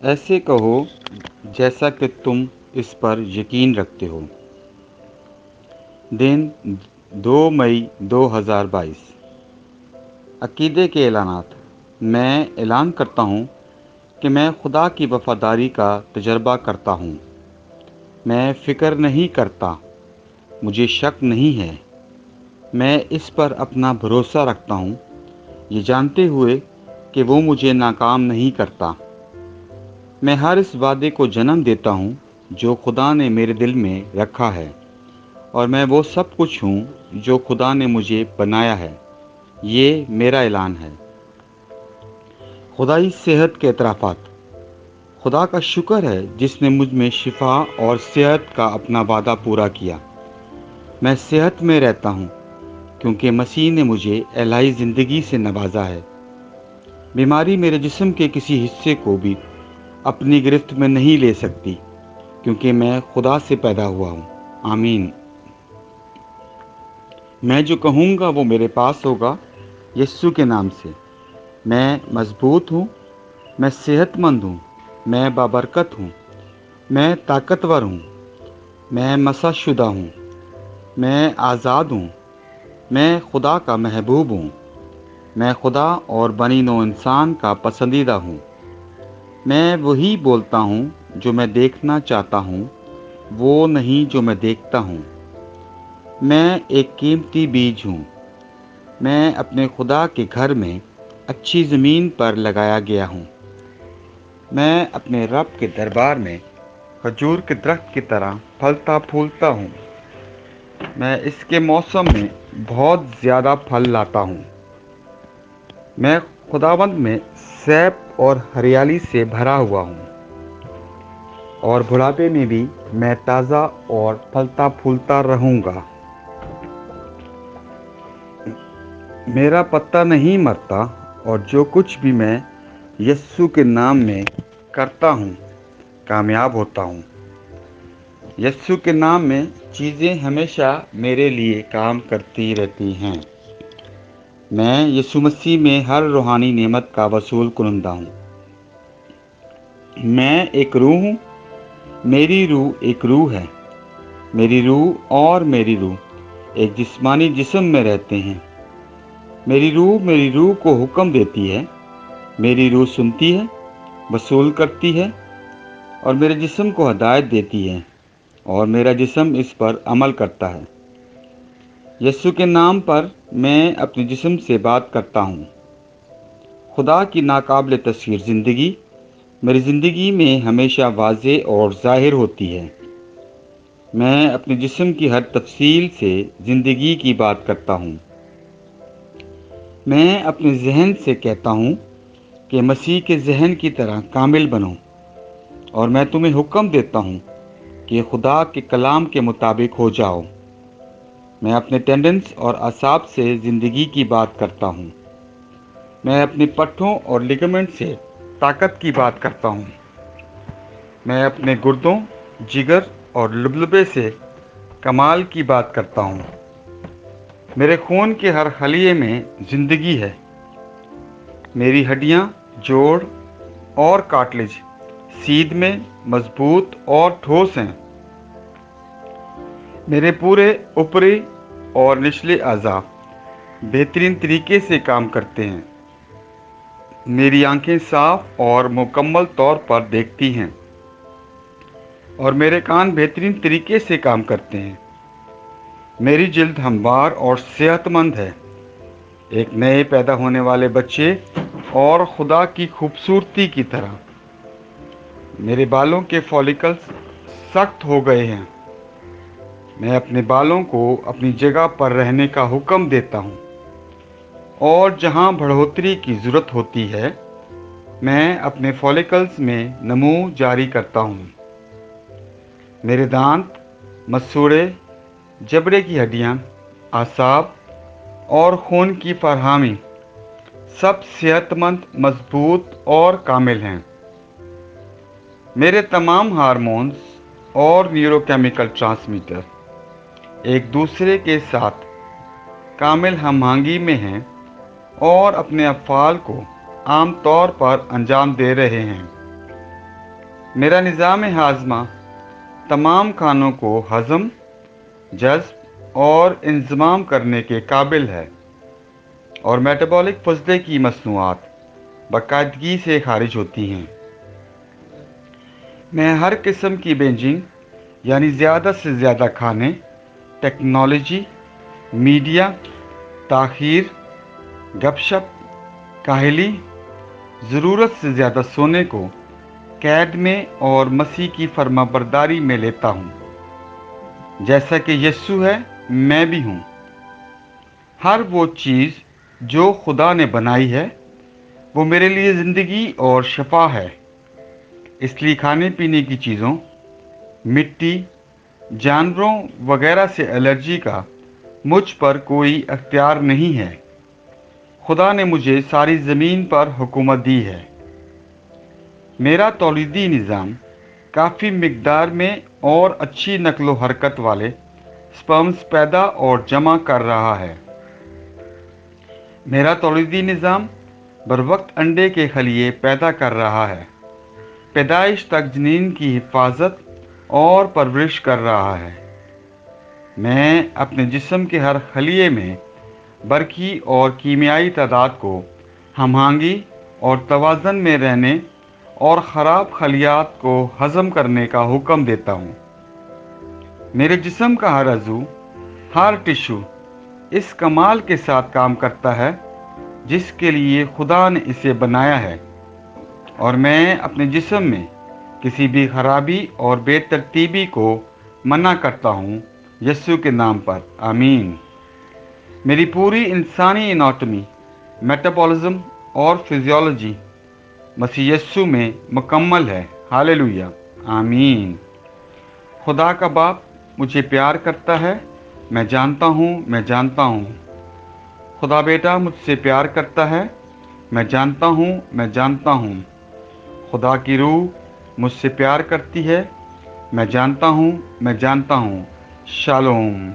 ایسے کہو جیسا کہ تم اس پر یقین رکھتے ہو۔ دن 2 مئی 2022۔ عقیدے کے اعلانات۔ میں اعلان کرتا ہوں کہ میں خدا کی وفاداری کا تجربہ کرتا ہوں۔ میں فکر نہیں کرتا، مجھے شک نہیں ہے۔ میں اس پر اپنا بھروسہ رکھتا ہوں، یہ جانتے ہوئے کہ وہ مجھے ناکام نہیں کرتا۔ میں ہر اس وعدے کو جنم دیتا ہوں جو خدا نے میرے دل میں رکھا ہے، اور میں وہ سب کچھ ہوں جو خدا نے مجھے بنایا ہے۔ یہ میرا اعلان ہے۔ خدائی صحت کے اعترافات۔ خدا کا شکر ہے جس نے مجھ میں شفا اور صحت کا اپنا وعدہ پورا کیا۔ میں صحت میں رہتا ہوں کیونکہ مسیح نے مجھے الہی زندگی سے نوازا ہے۔ بیماری میرے جسم کے کسی حصے کو بھی اپنی گرفت میں نہیں لے سکتی کیونکہ میں خدا سے پیدا ہوا ہوں۔ آمین۔ میں جو کہوں گا وہ میرے پاس ہوگا، یسوع کے نام سے۔ میں مضبوط ہوں، میں صحت مند ہوں، میں بابرکت ہوں، میں طاقتور ہوں، میں مسح شدہ ہوں، میں آزاد ہوں، میں خدا کا محبوب ہوں، میں خدا اور بنی نوع انسان کا پسندیدہ ہوں۔ میں وہی بولتا ہوں جو میں دیکھنا چاہتا ہوں، وہ نہیں جو میں دیکھتا ہوں۔ میں ایک قیمتی بیج ہوں۔ میں اپنے خدا کے گھر میں اچھی زمین پر لگایا گیا ہوں۔ میں اپنے رب کے دربار میں کھجور کے درخت کی طرح پھلتا پھولتا ہوں۔ میں اس کے موسم میں بہت زیادہ پھل لاتا ہوں۔ میں خداوند میں سیب اور ہریالی سے بھرا ہوا ہوں، اور بڑھاپے میں بھی میں تازہ اور پھلتا پھولتا رہوں گا۔ میرا پتا نہیں مرتا، اور جو کچھ بھی میں یسوع کے نام میں کرتا ہوں کامیاب ہوتا ہوں۔ یسوع کے نام میں چیزیں ہمیشہ میرے لیے کام کرتی رہتی ہیں۔ میں یسوع مسیح میں ہر روحانی نعمت کا وصول کنندہ ہوں۔ میں ایک روح ہوں، میری روح ایک روح ہے۔ میری روح اور میری روح ایک جسمانی جسم میں رہتے ہیں۔ میری روح کو حکم دیتی ہے، میری روح سنتی ہے، وصول کرتی ہے، اور میرے جسم کو ہدایت دیتی ہے، اور میرا جسم اس پر عمل کرتا ہے۔ یسوع کے نام پر میں اپنے جسم سے بات کرتا ہوں۔ خدا کی ناقابل تصویر زندگی میری زندگی میں ہمیشہ واضح اور ظاہر ہوتی ہے۔ میں اپنے جسم کی ہر تفصیل سے زندگی کی بات کرتا ہوں۔ میں اپنے ذہن سے کہتا ہوں کہ مسیح کے ذہن کی طرح کامل بنو، اور میں تمہیں حکم دیتا ہوں کہ خدا کے کلام کے مطابق ہو جاؤ۔ میں اپنے ٹینڈنس اور اعصاب سے زندگی کی بات کرتا ہوں۔ میں اپنی پٹھوں اور لیگمنٹ سے طاقت کی بات کرتا ہوں۔ میں اپنے گردوں، جگر اور لبلبے سے کمال کی بات کرتا ہوں۔ میرے خون کے ہر خلیے میں زندگی ہے۔ میری ہڈیاں، جوڑ اور کارٹلیج سیدھ میں مضبوط اور ٹھوس ہیں۔ میرے پورے اوپری اور نچلے اعضاء بہترین طریقے سے کام کرتے ہیں۔ میری آنکھیں صاف اور مکمل طور پر دیکھتی ہیں، اور میرے کان بہترین طریقے سے کام کرتے ہیں۔ میری جلد ہموار اور صحت مند ہے، ایک نئے پیدا ہونے والے بچے اور خدا کی خوبصورتی کی طرح۔ میرے بالوں کے فولیکلز سخت ہو گئے ہیں۔ میں اپنے بالوں کو اپنی جگہ پر رہنے کا حکم دیتا ہوں، اور جہاں بڑھوتری کی ضرورت ہوتی ہے میں اپنے فولیکلز میں نمو جاری کرتا ہوں۔ میرے دانت، مسوڑھے، جبڑے کی ہڈیاں، اعصاب اور خون کی فراہمی سب صحت مند، مضبوط اور کامل ہیں۔ میرے تمام ہارمونز اور نیورو کیمیکل ٹرانسمیٹر ایک دوسرے کے ساتھ کامل ہم آہنگی میں ہیں اور اپنے افعال کو عام طور پر انجام دے رہے ہیں۔ میرا نظام ہاضمہ تمام کھانوں کو ہضم، جذب اور انضمام کرنے کے قابل ہے، اور میٹابولک فضلے کی مصنوعات باقاعدگی سے خارج ہوتی ہیں۔ میں ہر قسم کی بینجنگ یعنی زیادہ سے زیادہ کھانے، ٹیکنالوجی، میڈیا، تاخیر، گپ شپ، کاہلی، ضرورت سے زیادہ سونے کو قید میں اور مسیح کی فرما برداری میں لیتا ہوں۔ جیسا کہ یسوع ہے میں بھی ہوں۔ ہر وہ چیز جو خدا نے بنائی ہے وہ میرے لیے زندگی اور شفا ہے۔ اس لیے کھانے پینے کی چیزوں، مٹی، جانوروں وغیرہ سے الرجی کا مجھ پر کوئی اختیار نہیں ہے۔ خدا نے مجھے ساری زمین پر حکومت دی ہے۔ میرا تولیدی نظام کافی مقدار میں اور اچھی نقل و حرکت والے سپرمز پیدا اور جمع کر رہا ہے۔ میرا تولیدی نظام بروقت انڈے کے خلیے پیدا کر رہا ہے، پیدائش تک جنین کی حفاظت اور پرورش کر رہا ہے۔ میں اپنے جسم کے ہر خلیے میں برقی اور کیمیائی تعداد کو ہم آہنگی اور توازن میں رہنے اور خراب خلیات کو ہضم کرنے کا حکم دیتا ہوں۔ میرے جسم کا ہر عضو، ہر ٹشو اس کمال کے ساتھ کام کرتا ہے جس کے لیے خدا نے اسے بنایا ہے، اور میں اپنے جسم میں کسی بھی خرابی اور بے ترتیبی کو منع کرتا ہوں یسوع کے نام پر، آمین۔ میری پوری انسانی اناٹمی، میٹابولزم اور فزیولوجی مسیح یسوع میں مکمل ہے، ہاللیلویہ، آمین۔ خدا کا باپ مجھے پیار کرتا ہے، میں جانتا ہوں۔ خدا بیٹا مجھ سے پیار کرتا ہے، میں جانتا ہوں۔ خدا کی روح مجھ سے پیار کرتی ہے، میں جانتا ہوں۔ شالوم۔